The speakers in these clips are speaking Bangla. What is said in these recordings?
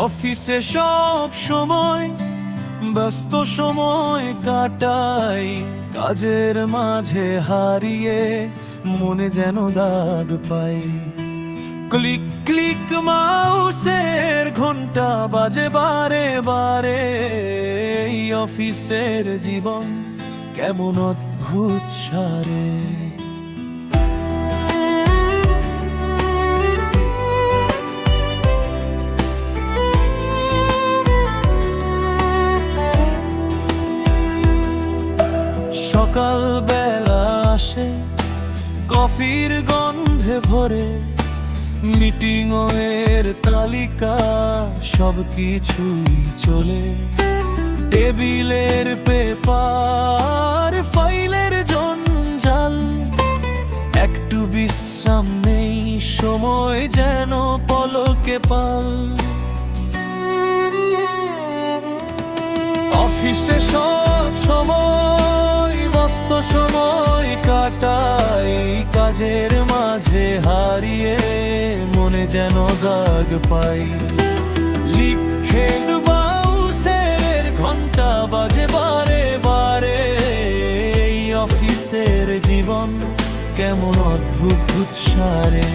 অফিসে সব সময় ব্যস্ত সময় কাটাই, কাজের মাঝে হারিয়ে মনে যেন দাগ পাই। ক্লিক ক্লিক মাউসের ঘন্টা বাজে বারে বারে, এই অফিসের জীবন কেমন অদ্ভুত সারে। সকাল বেলা আসে কফির গন্ধে ভরে, মিটিং এর তালিকা সবকিছুই চলে। টেবিলের পেপার ফাইলের জঞ্জাল, একটু বিশ্রাম নেই, সময় যেন পলকে পাল। অফিসে সব সময় ব্যস্ত সময় কাটাই, কাজের মাঝে হারিয়ে মনে যেন দাগ পাই। লিখে বাউসের ঘন্টা বাজে বারে বারে, এই অফিসের জীবন কেমন অদ্ভুত সারে।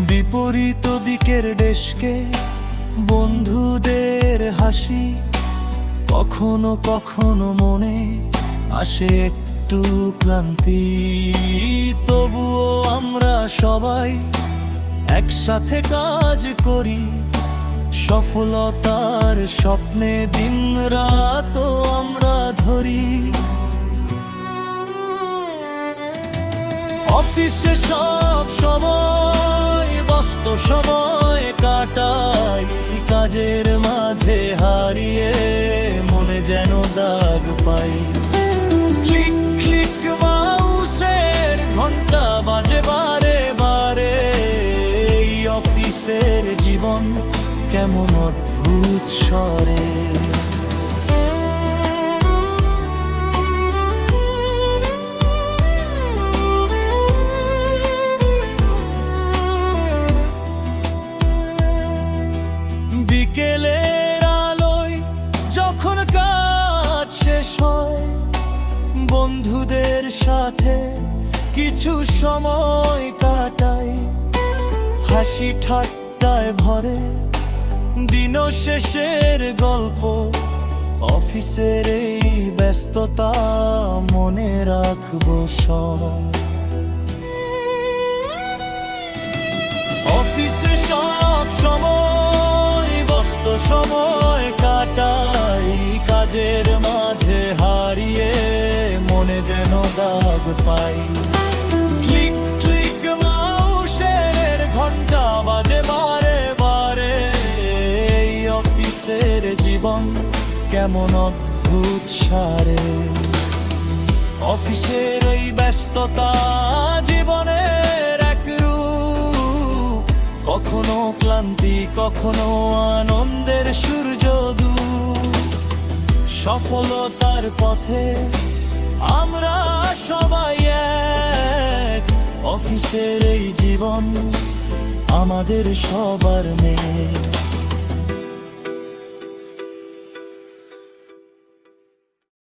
বিপরীত দিকের ডেস্কে বন্ধুদের হাসি, কখনো কখনো মনে আসে একটু ক্লান্তি। তবুও আমরা সবাই একসাথে কাজ করি, সফলতার স্বপ্নে দিন রাত আমরা ধরি। অফিসে সব সময় ব্যস্ত সময় কাটাই, কাজের মাঝে হারিয়ে মনে যেন দাগ পাই। ক্লিক ক্লিক মাউসের ঘন্টা বাজে বারে বারে, এই অফিসের জীবন কেমন অদ্ভুত স্বরে। বিকেলের আলোয় যখন কাজ শেষ হয়, বন্ধুদের সাথে কিছু সময় কাটাই। হাসি ঠাট্টায় ভরে দিন শেষের গল্প, অফিসের এই ব্যস্ততা মনে রাখবো সব। অফিসে সব সময় ব্যস্ত সময় কাটাই, কাজের মাঝে হারিয়ে মনে যেন দাগ পাই। ক্লিক ক্লিক মাউসের ঘন্টা বাজে বারে বারে, এই অফিসের জীবন কেমন অদ্ভুত সারে। অফিসের এই ব্যস্ততা জীবনের এক রূপ, কখনো ক্লান্তি কখনো আনন্দের সূর্যোদয়। সফলতার পথে আমরা সবাই এক, অফিসের এই জীবন আমাদের সবার মেয়ে।